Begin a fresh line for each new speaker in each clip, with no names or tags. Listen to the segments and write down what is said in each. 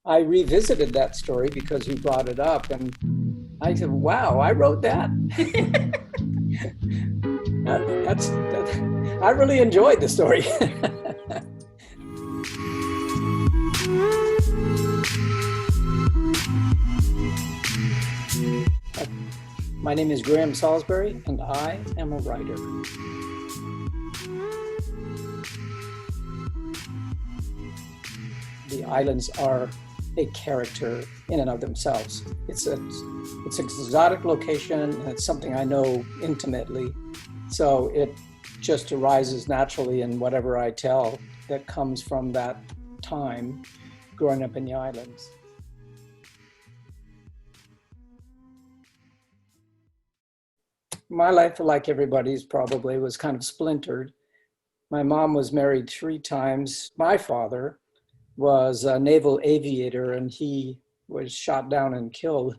I revisited that story because you brought it up, and I said, "Wow, I wrote that." I really enjoyed the story. My name is Graham Salisbury, and I am a writer. The islands are a character in and of themselves. It's an exotic location, and it's something I know intimately. So it just arises naturally in whatever I tell that comes from that time growing up in the islands. My life, like everybody's probably, was kind of splintered. My mom was married 3 times. My father was a naval aviator, and he was shot down and killed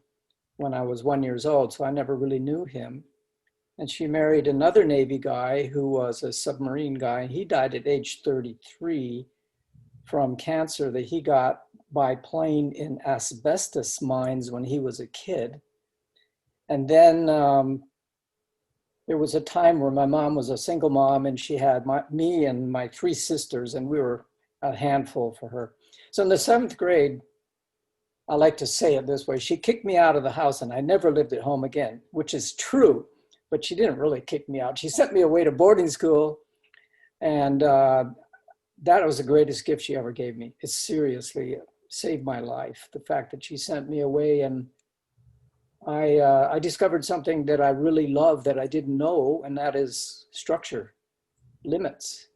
when I was 1 year old, so I never really knew him. And she married another Navy guy who was a submarine guy. He died at age 33 from cancer that he got by playing in asbestos mines when he was a kid. And then there was a time where my mom was a single mom, and she had me and my 3 sisters, and we were a handful for her. So in the 7th grade, I like to say it this way, she kicked me out of the house and I never lived at home again, which is true, but she didn't really kick me out. She sent me away to boarding school, and that was the greatest gift she ever gave me. It seriously saved my life, the fact that she sent me away, and I discovered something that I really love that I didn't know, and that is structure, limits,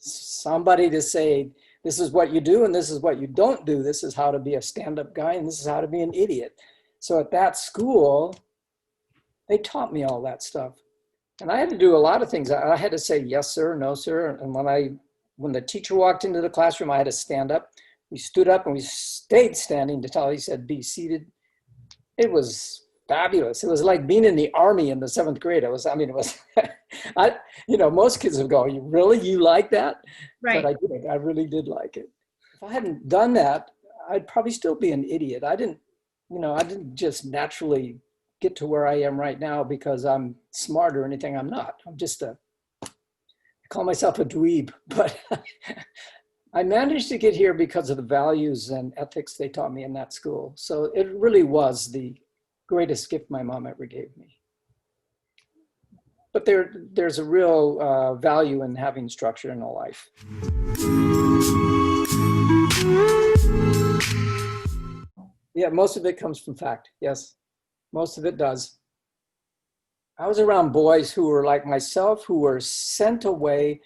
somebody to say, this is what you do and this is what you don't do. This is how to be a stand-up guy and this is how to be an idiot. So at that school, they taught me all that stuff. And I had to do a lot of things. I had to say, yes, sir, no, sir. And when the teacher walked into the classroom, I had to stand up. We stood up and we stayed standing until he said, be seated. It was fabulous. It was like being in the Army in the 7th grade. It was, most kids would go, you like that?
Right.
But I did. I really did like it. If I hadn't done that, I'd probably still be an idiot. I didn't just naturally get to where I am right now because I'm smart or anything. I'm not. I call myself a dweeb, but I managed to get here because of the values and ethics they taught me in that school. So it really was the greatest gift my mom ever gave me. But there's a real value in having structure in a life. Yeah, most of it comes from fact. Yes, most of it does. I was around boys who were like myself, who were sent away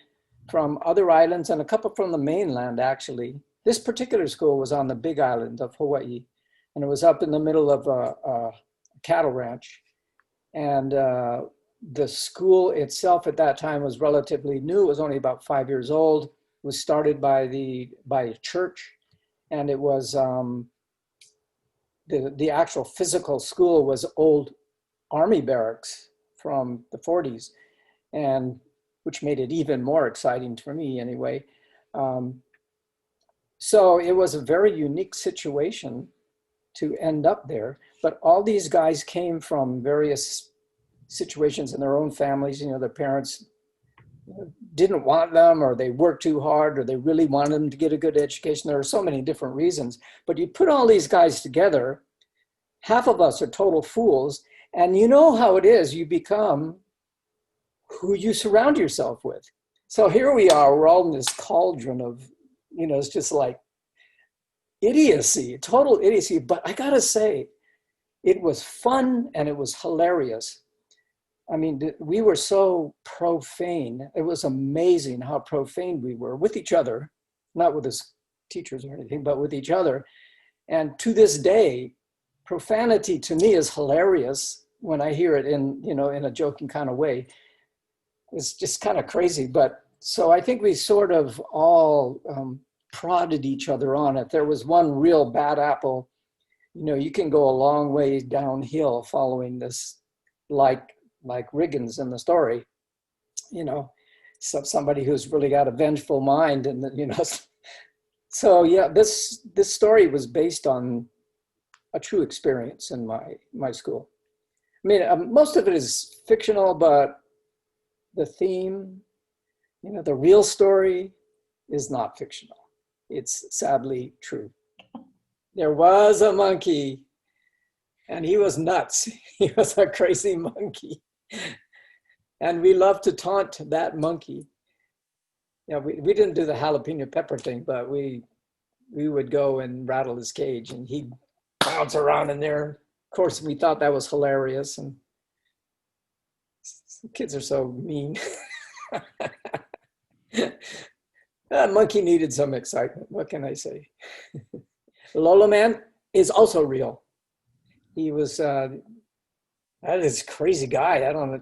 from other islands and a couple from the mainland, actually. This particular school was on the big island of Hawaii, and it was up in the middle of a cattle ranch. And the school itself at that time was relatively new. It was only about 5 years old. It was started by a church, and it was the actual physical school was old army barracks from the 40s, and which made it even more exciting for me anyway. So it was a very unique situation to end up there, but all these guys came from various situations in their own families. Their parents didn't want them, or they worked too hard, or they really wanted them to get a good education. There are so many different reasons, but you put all these guys together, half of us are total fools, and you know how it is, you become who you surround yourself with. So here we are, we're all in this cauldron of, it's just like idiocy, total idiocy. But I gotta say, it was fun and it was hilarious. We were so profane. It was amazing how profane we were with each other, not with the teachers or anything, but with each other. And to this day, profanity to me is hilarious when I hear it in a joking kind of way. It's just kind of crazy. But so I think we sort of all prodded each other on it. There was one real bad apple. You can go a long way downhill following this, like Riggins in the story, somebody who's really got a vengeful mind and, So yeah, this story was based on a true experience in my school. I mean, most of it is fictional, but the theme, the real story is not fictional. It's sadly true. There was a monkey, and he was nuts. He was a crazy monkey. And we loved to taunt that monkey. We didn't do the jalapeno pepper thing, but we would go and rattle his cage, and he'd bounce around in there. Of course, we thought that was hilarious, and kids are so mean. That monkey needed some excitement. What can I say? Lolo Man is also real. He was that is a crazy guy. I don't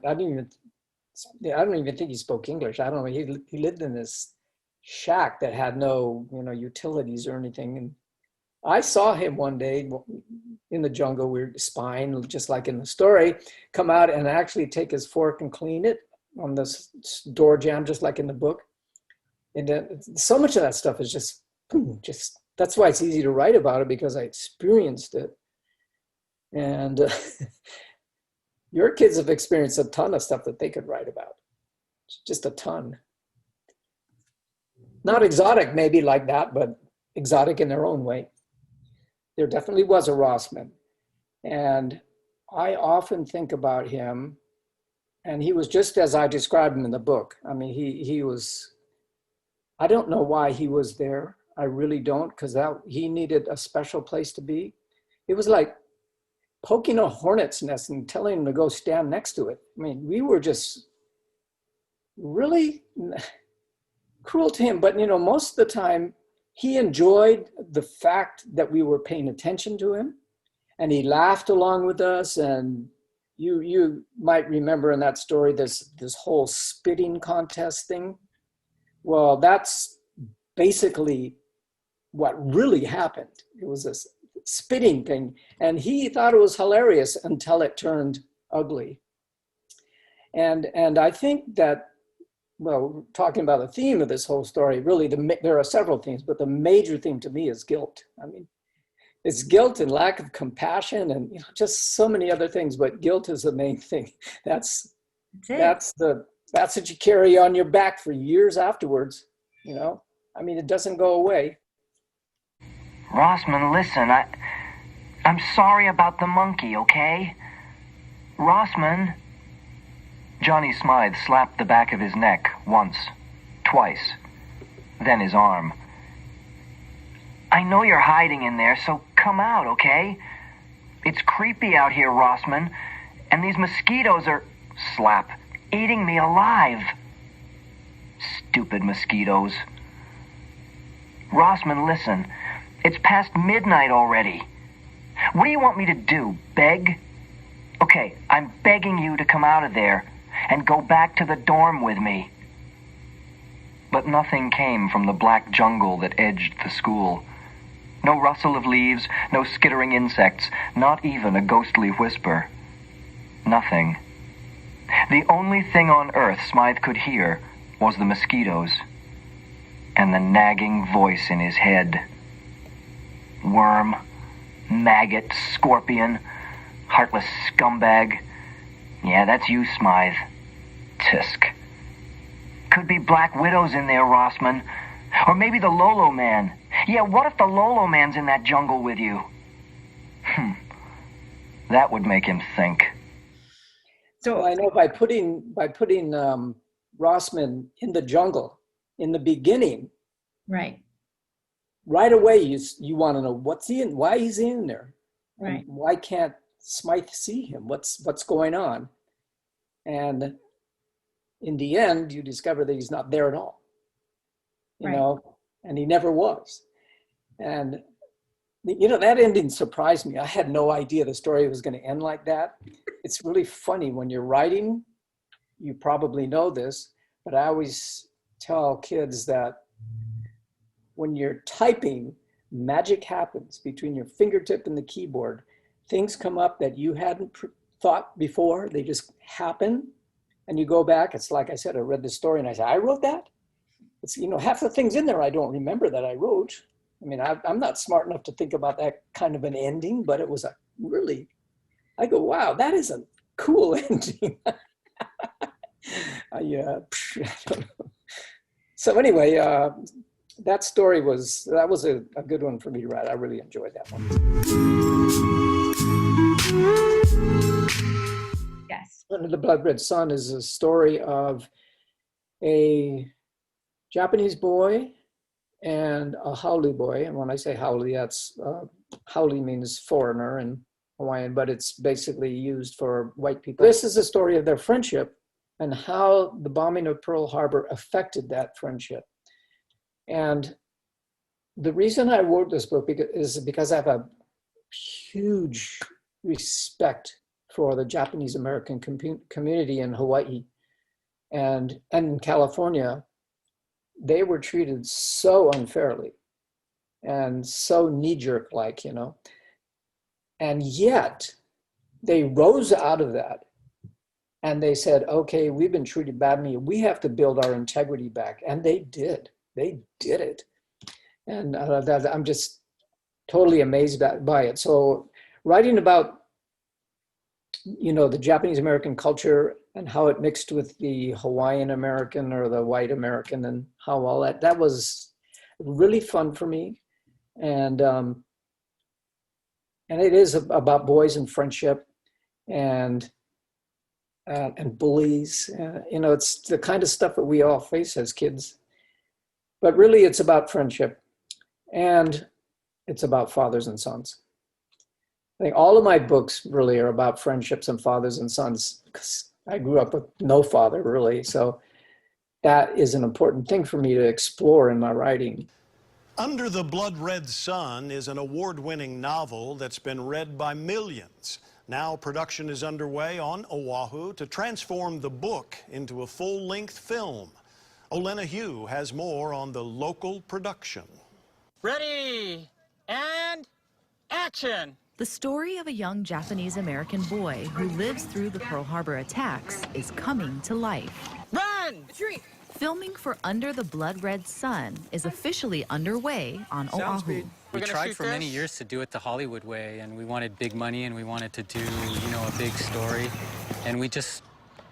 even think he spoke English. I don't know. He lived in this shack that had no utilities or anything. And I saw him one day in the jungle. We were spying, just like in the story, come out and actually take his fork and clean it on this door jamb, just like in the book. And so much of that stuff is just that's why it's easy to write about it, because I experienced it. And your kids have experienced a ton of stuff that they could write about. Just a ton. Not exotic maybe like that, but exotic in their own way. There definitely was a Rossman. And I often think about him, and he was just as I described him in the book. I mean, he was, I don't know why he was there. I really don't, because he needed a special place to be. It was like poking a hornet's nest and telling him to go stand next to it. I mean, we were just really cruel to him. But, most of the time, he enjoyed the fact that we were paying attention to him, and he laughed along with us. And you might remember in that story this whole spitting contest thing. Well, that's basically what really happened. It was this spitting thing, and he thought it was hilarious until it turned ugly. And I think that, well, talking about the theme of this whole story, really there are several themes, but the major theme to me is guilt. I mean, it's guilt and lack of compassion, and just so many other things, but guilt is the main thing. That's what you carry on your back for years afterwards. I mean, it doesn't go away.
Rossman, listen, I'm sorry about the monkey, okay? Rossman. Johnny Smythe slapped the back of his neck once, twice, then his arm. I know you're hiding in there, so come out, okay? It's creepy out here, Rossman, and these mosquitoes are, slap, eating me alive. Stupid mosquitoes. Rossman, listen, it's past midnight already. What do you want me to do, beg? Okay, I'm begging you to come out of there and go back to the dorm with me. But nothing came from the black jungle that edged the school. No rustle of leaves, no skittering insects, not even a ghostly whisper. Nothing. The only thing on earth Smythe could hear was the mosquitoes and the nagging voice in his head. Worm, maggot, scorpion, heartless scumbag. Yeah, that's you, Smythe. Tisk. Could be black widows in there, Rossman. Or maybe the Lolo Man. Yeah, what if the Lolo Man's in that jungle with you? That would make him think.
So I know by putting Rossman in the jungle in the beginning,
right
away you want to know what's he in, why he's in there,
right?
Why can't Smythe see him? What's going on? And in the end, you discover that he's not there at all. And he never was. And that ending surprised me. I had no idea the story was going to end like that. It's really funny when you're writing. You probably know this, but I always tell kids that when you're typing, magic happens between your fingertip and the keyboard. Things come up that you hadn't thought before. They just happen. And you go back. It's like I said, I read the story and I said, I wrote that? It's, half the things in there I don't remember that I wrote. I mean, I'm not smart enough to think about that kind of an ending, but it was a really, I go, wow, that is a cool ending. Yeah. I don't know. So anyway, that story was a good one for me to write. I really enjoyed that one.
Yes.
Under the Blood Red Sun is a story of a Japanese boy and a haole boy. And when I say haole, that's haole means foreigner in Hawaiian, but it's basically used for white people. This is a story of their friendship and how the bombing of Pearl Harbor affected that friendship. And the reason I wrote this book is because I have a huge respect for the Japanese American community in Hawaii and in California. They were treated so unfairly and so knee-jerk like, you know. And yet they rose out of that and they said, okay, we've been treated badly. We have to build our integrity back. And they did. They did it. And I'm just totally amazed by it. So writing about, you know, the Japanese American culture and how it mixed with the Hawaiian American or the white American and how all that was really fun for me. And it is about boys and friendship and bullies. You know, it's the kind of stuff that we all face as kids. But really, it's about friendship, and it's about fathers and sons. I think all of my books really are about friendships and fathers and sons, because I grew up with no father, really. So that is an important thing for me to explore in my writing.
Under the Blood Red Sun is an award-winning novel that's been read by millions. Now production is underway on Oahu to transform the book into a full-length film. Olena Hugh has more on the local production.
Ready, and action!
The story of a young Japanese-American boy who lives through the Pearl Harbor attacks is coming to life.
Run!
Filming for Under the Blood Red Sun is officially underway on Oahu.
We're
We
gonna
tried
shoot
for many
this?
years to do it the Hollywood way, and we wanted big money, and we wanted to do, you know, a big story. And we just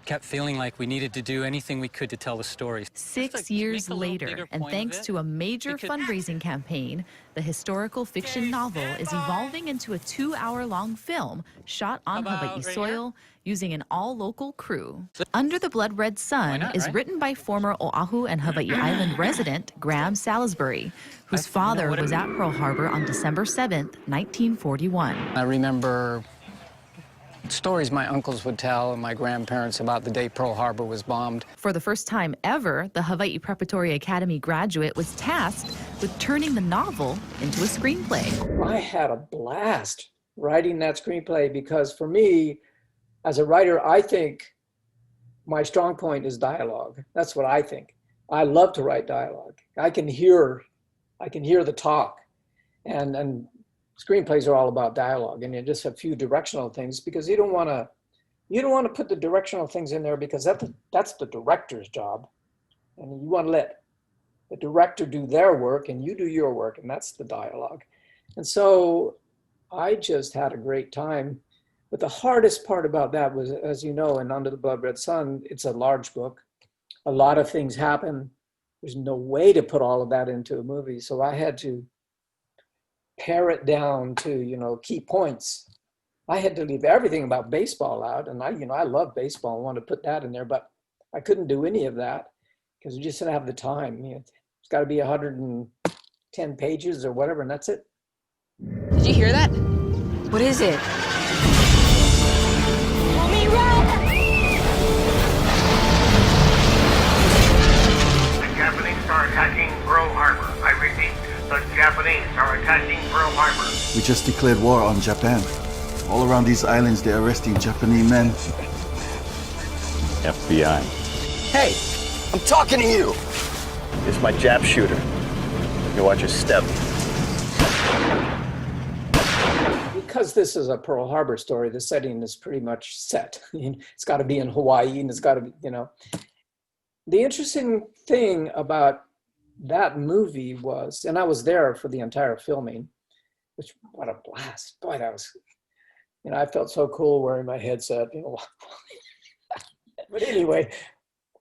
kept feeling like we needed to do anything we could to tell the story.
6 years
make a little
later,
bigger
and
point of
thanks
it,
to a major
because-
fundraising campaign, the historical fiction novel is evolving into a 2-hour-long film shot on
How about
Hawaii
right
soil using an all-local crew. Under the Blood Red Sun
not,
is
right?
written by former Oahu and Hawaii Island resident Graham Salisbury, whose father
what it-
was at Pearl Harbor on December 7th, 1941.
I remember stories my uncles would tell and my grandparents about the day Pearl Harbor was bombed.
For the first time ever, the Hawaii Preparatory Academy graduate was tasked with turning the novel into a screenplay.
I had a blast writing that screenplay because for me, as a writer, I think my strong point is dialogue. That's what I think. I love to write dialogue. I can hear the talk, and screenplays are all about dialogue, and just a few directional things because you don't want to put the directional things in there because that's the director's job, and you want to let the director do their work and you do your work, and that's the dialogue. And so I just had a great time. But the hardest part about that was, as you know, in Under the Blood Red Sun, it's a large book. A lot of things happen. There's no way to put all of that into a movie. So I had to pare it down to, you know, key points. I had to leave everything about baseball out. And I love baseball. I wanted to put that in there, but I couldn't do any of that because we just didn't have the time. You know, it's got to be 110 pages or whatever, and that's it.
Did you hear that? What is it?
The Japanese are attacking Pearl Harbor. I repeat, the Japanese are attacking Pearl Harbor.
We just declared war on Japan. All around these islands, they're arresting Japanese men.
FBI.
Hey, I'm talking to you.
It's my Jap shooter. You watch your step.
Because this is a Pearl Harbor story, the setting is pretty much set. It's got to be in Hawaii, and it's got to be, you know. The interesting thing about that movie was, and I was there for the entire filming, which, what a blast. Boy, that was, I felt so cool wearing my headset, But anyway,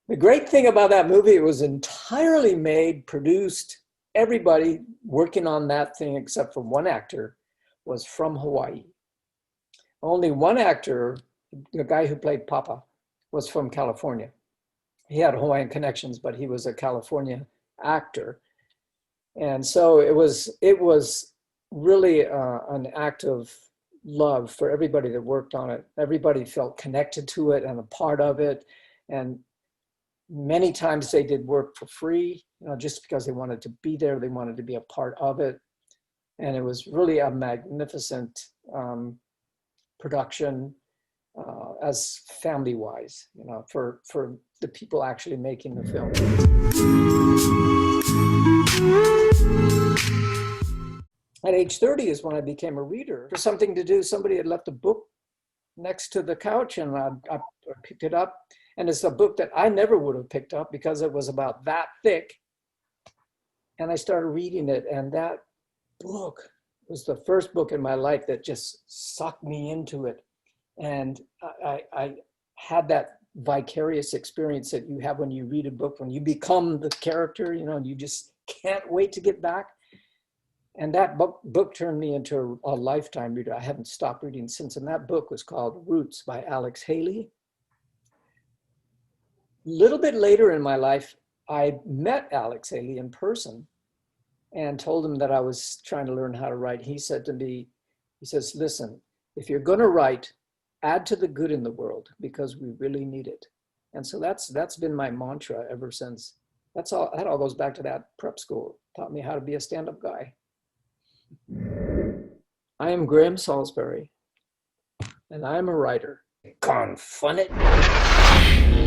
the great thing about that movie, it was entirely made, produced, everybody working on that thing except for one actor was from Hawaii. Only one actor, the guy who played Papa, was from California. He had Hawaiian connections, but he was a California actor. And so it was really an act of love for everybody that worked on it. Everybody felt connected to it and a part of it. And many times they did work for free, just because they wanted to be there, they wanted to be a part of it. And it was really a magnificent production as family-wise, for the people actually making the film. At age 30 is when I became a reader. For something to do, somebody had left a book next to the couch, and I picked it up. And it's a book that I never would have picked up because it was about that thick. And I started reading it, and that book was the first book in my life that just sucked me into it. And I had that vicarious experience that you have when you read a book, when you become the character, and you just can't wait to get back. And that book turned me into a lifetime reader. I haven't stopped reading since. And that book was called Roots by Alex Haley. A little bit later in my life, I met Alex Haley in person and told him that I was trying to learn how to write. He said to me, he says, listen, if you're going to write, add to the good in the world because we really need it. And so that's been my mantra ever since. That all goes back to that prep school. Taught me how to be a stand-up guy. I am Graham Salisbury, and I am a writer. Confun it.